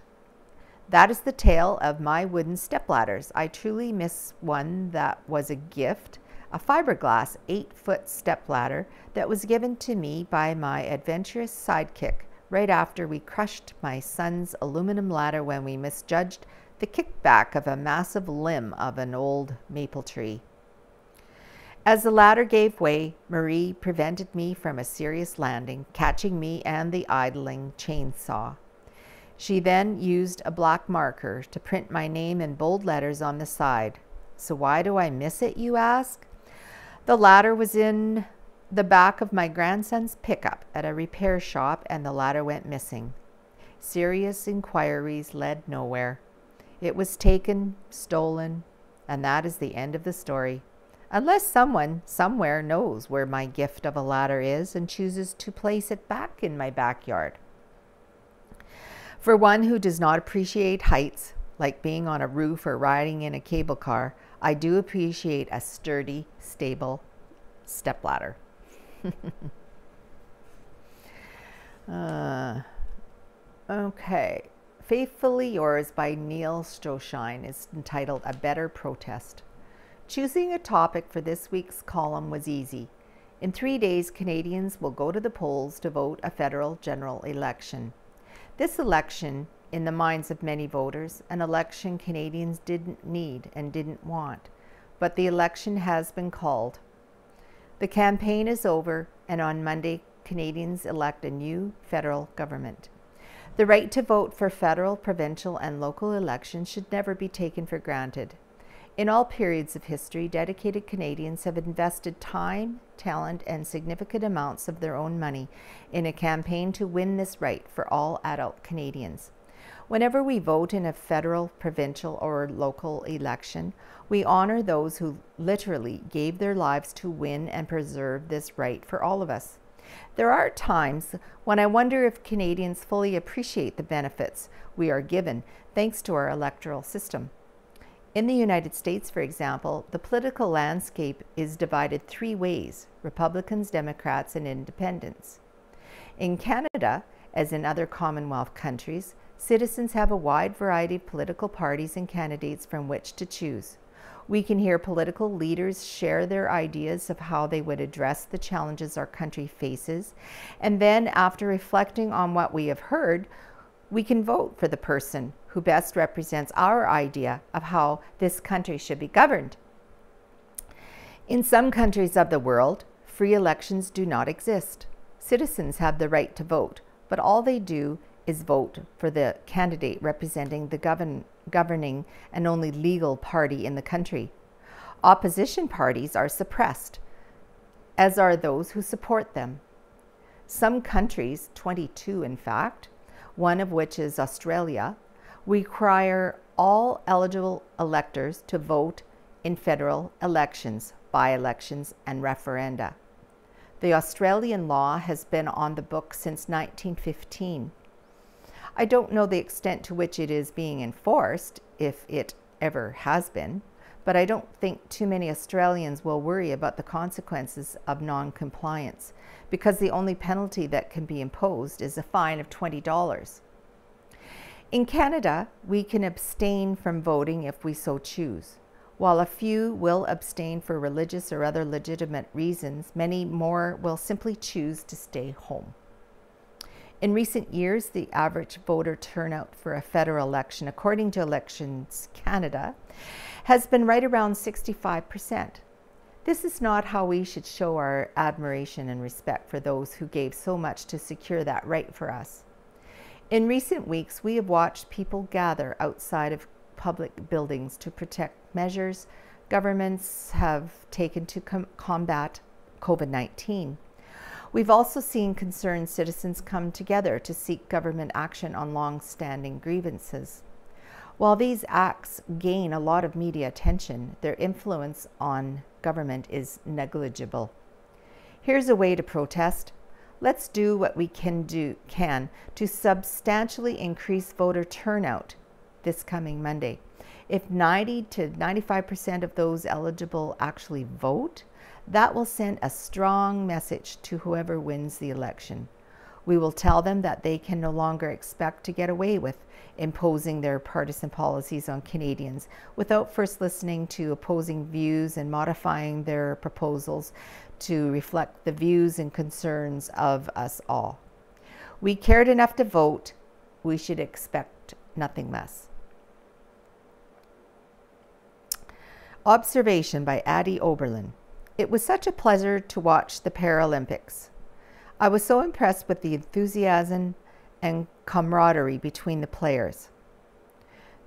That is the tale of my wooden stepladders. I truly miss one that was a gift, a fiberglass 8-foot stepladder that was given to me by my adventurous sidekick right after we crushed my son's aluminum ladder when we misjudged the kickback of a massive limb of an old maple tree. As the ladder gave way, Marie prevented me from a serious landing, catching me and the idling chainsaw. She then used a black marker to print my name in bold letters on the side. So why do I miss it, you ask? The ladder was in the back of my grandson's pickup at a repair shop, and the ladder went missing. Serious inquiries led nowhere. It was taken, stolen, and that is the end of the story. Unless someone somewhere knows where my gift of a ladder is and chooses to place it back in my backyard. For one who does not appreciate heights, like being on a roof or riding in a cable car, I do appreciate a sturdy, stable stepladder. Okay. Faithfully Yours by Neil Stroshine is entitled A Better Protest. Choosing a topic for this week's column was easy. In 3 days, Canadians will go to the polls to vote a federal general election. This election, in the minds of many voters, an election Canadians didn't need and didn't want, but the election has been called. The campaign is over, and on Monday, Canadians elect a new federal government. The right to vote for federal, provincial, and local elections should never be taken for granted. In all periods of history, dedicated Canadians have invested time, talent, and significant amounts of their own money in a campaign to win this right for all adult Canadians. Whenever we vote in a federal, provincial, or local election, we honor those who literally gave their lives to win and preserve this right for all of us. There are times when I wonder if Canadians fully appreciate the benefits we are given thanks to our electoral system. In the United States, for example, the political landscape is divided 3 ways: Republicans, Democrats, and Independents. In Canada, as in other Commonwealth countries, citizens have a wide variety of political parties and candidates from which to choose. We can hear political leaders share their ideas of how they would address the challenges our country faces, and then after reflecting on what we have heard, we can vote for the person who best represents our idea of how this country should be governed. In some countries of the world, free elections do not exist. Citizens have the right to vote, but all they do is vote for the candidate representing the governing and only legal party in the country. Opposition parties are suppressed, as are those who support them. Some countries, 22 in fact, one of which is Australia, require all eligible electors to vote in federal elections, by-elections, and referenda. The Australian law has been on the books since 1915. I don't know the extent to which it is being enforced, if it ever has been, but I don't think too many Australians will worry about the consequences of non-compliance, because the only penalty that can be imposed is a fine of $20. In Canada, we can abstain from voting if we so choose. While a few will abstain for religious or other legitimate reasons, many more will simply choose to stay home. In recent years, the average voter turnout for a federal election, according to Elections Canada, has been right around 65%. This is not how we should show our admiration and respect for those who gave so much to secure that right for us. In recent weeks, we have watched people gather outside of public buildings to protect measures governments have taken to combat COVID-19. We've also seen concerned citizens come together to seek government action on long-standing grievances. While these acts gain a lot of media attention, their influence on government is negligible. Here's a way to protest. Let's do what we can to substantially increase voter turnout this coming Monday. If 90 to 95% of those eligible actually vote, That will send a strong message to whoever wins the election. We will tell them that they can no longer expect to get away with imposing their partisan policies on Canadians without first listening to opposing views and modifying their proposals to reflect the views and concerns of us all. We cared enough to vote. We should expect nothing less. Observation by Addie Oberlin. It was such a pleasure to watch the Paralympics. I was so impressed with the enthusiasm and camaraderie between the players.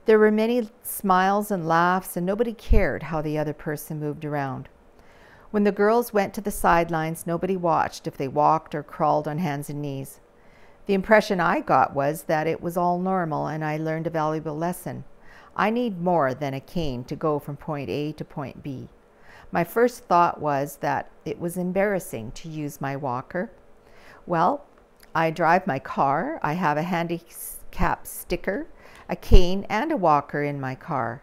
There were many smiles and laughs, and nobody cared how the other person moved around. When the girls went to the sidelines, nobody watched if they walked or crawled on hands and knees. The impression I got was that it was all normal, and I learned a valuable lesson. I need more than a cane to go from point A to point B. My first thought was that it was embarrassing to use my walker. Well, I drive my car, I have a handicap sticker, a cane, and a walker in my car.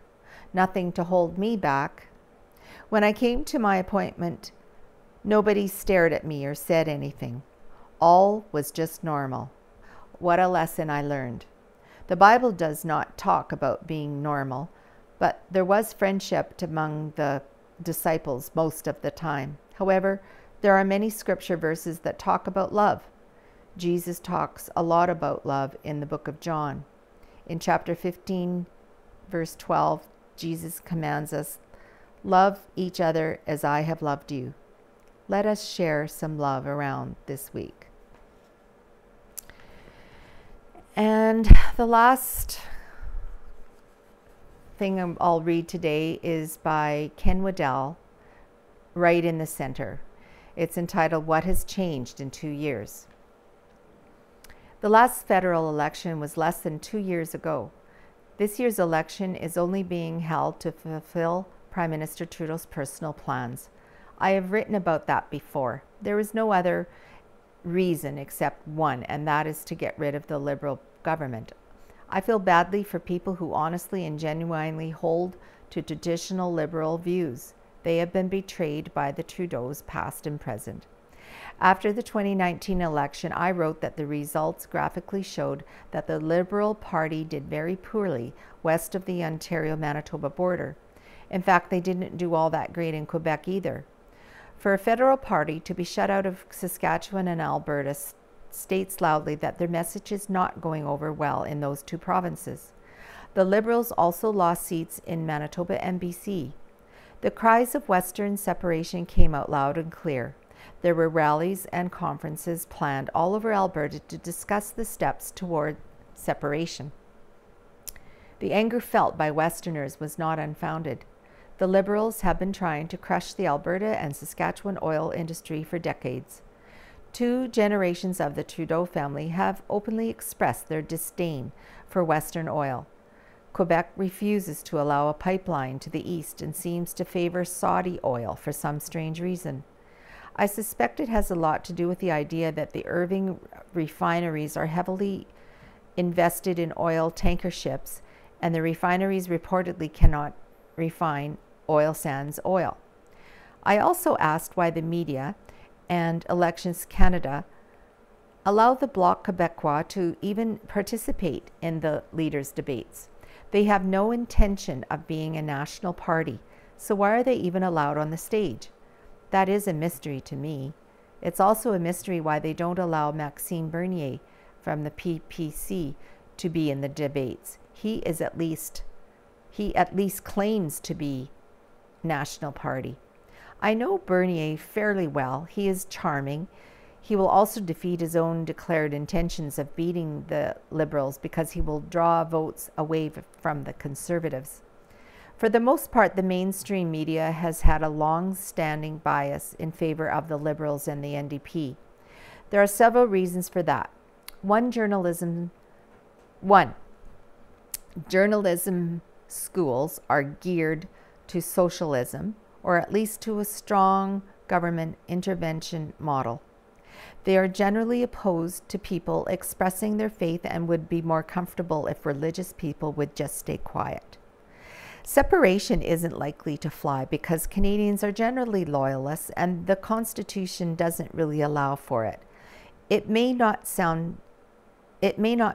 Nothing to hold me back. When I came to my appointment, nobody stared at me or said anything. All was just normal. What a lesson I learned. The Bible does not talk about being normal, but there was friendship among the disciples most of the time. However, there are many scripture verses that talk about love. Jesus talks a lot about love in the book of John. In chapter 15, verse 12, Jesus commands us, "Love each other as I have loved you." Let us share some love around this week. And the last thing I'll read today is by Ken Waddell, Right in the Center. It's entitled, "What Has Changed in 2 Years?" The last federal election was less than 2 years ago. This year's election is only being held to fulfill Prime Minister Trudeau's personal plans. I have written about that before. There is no other reason except one, and that is to get rid of the Liberal government. I feel badly for people who honestly and genuinely hold to traditional Liberal views. They have been betrayed by the Trudeaus, past and present. After the 2019 election, I wrote that the results graphically showed that the Liberal Party did very poorly west of the Ontario-Manitoba border. In fact, they didn't do all that great in Quebec either. For a federal party to be shut out of Saskatchewan and Alberta states loudly that their message is not going over well in those two provinces. The Liberals also lost seats in Manitoba and BC. The cries of Western separation came out loud and clear. There were rallies and conferences planned all over Alberta to discuss the steps toward separation. The anger felt by Westerners was not unfounded. The Liberals have been trying to crush the Alberta and Saskatchewan oil industry for decades. 2 generations of the Trudeau family have openly expressed their disdain for Western oil. Quebec refuses to allow a pipeline to the east and seems to favor Saudi oil for some strange reason. I suspect it has a lot to do with the idea that the Irving refineries are heavily invested in oil tanker ships, and the refineries reportedly cannot refine oil sands oil. I also asked why the media and Elections Canada allow the Bloc Québécois to even participate in the leaders' debates. They have no intention of being a national party, so why are they even allowed on the stage? That is a mystery to me. It's also a mystery why they don't allow Maxime Bernier from the PPC to be in the debates. He at least claims to be National Party. I know Bernier fairly well. He is charming. He will also defeat his own declared intentions of beating the Liberals because he will draw votes away from the Conservatives. For the most part, the mainstream media has had a long-standing bias in favor of the Liberals and the NDP. There are several reasons for that. Journalism schools are geared to socialism, or at least to a strong government intervention model. They are generally opposed to people expressing their faith and would be more comfortable if religious people would just stay quiet. Separation isn't likely to fly because Canadians are generally loyalists and the Constitution doesn't really allow for it. It may not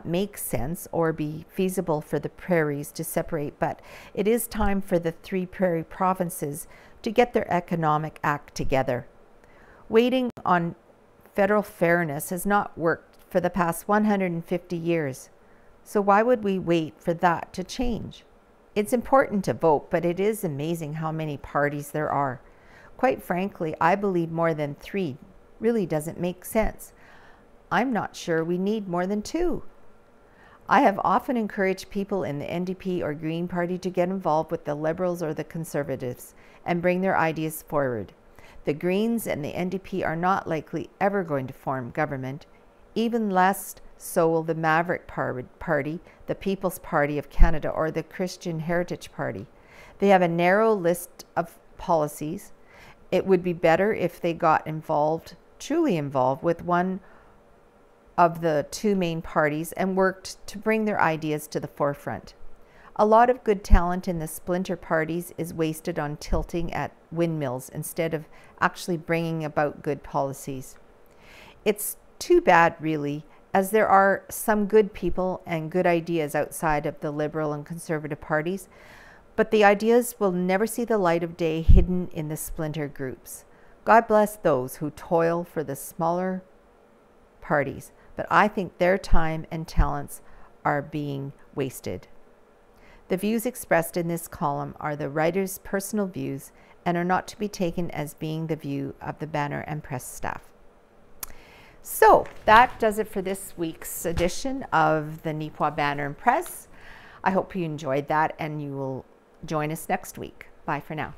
make sense or be feasible for the prairies to separate, but it is time for the 3 prairie provinces to get their economic act together. Waiting on federal fairness has not worked for the past 150 years. So why would we wait for that to change? It's important to vote, but it is amazing how many parties there are. Quite frankly, I believe more than 3 really doesn't make sense. I'm not sure we need more than 2. I have often encouraged people in the NDP or Green Party to get involved with the Liberals or the Conservatives and bring their ideas forward. The Greens and the NDP are not likely ever going to form government, even less so will the Maverick Party, the People's Party of Canada, or the Christian Heritage Party. They have a narrow list of policies. It would be better if they got involved, truly involved, with one of the 2 main parties and worked to bring their ideas to the forefront. A lot of good talent in the splinter parties is wasted on tilting at windmills instead of actually bringing about good policies. It's too bad, really, as there are some good people and good ideas outside of the Liberal and Conservative parties, but the ideas will never see the light of day hidden in the splinter groups. God bless those who toil for the smaller parties, but I think their time and talents are being wasted. The views expressed in this column are the writer's personal views and are not to be taken as being the view of the Banner and Press staff. So that does it for this week's edition of the Neepawa Banner and Press. I hope you enjoyed that and you will join us next week. Bye for now.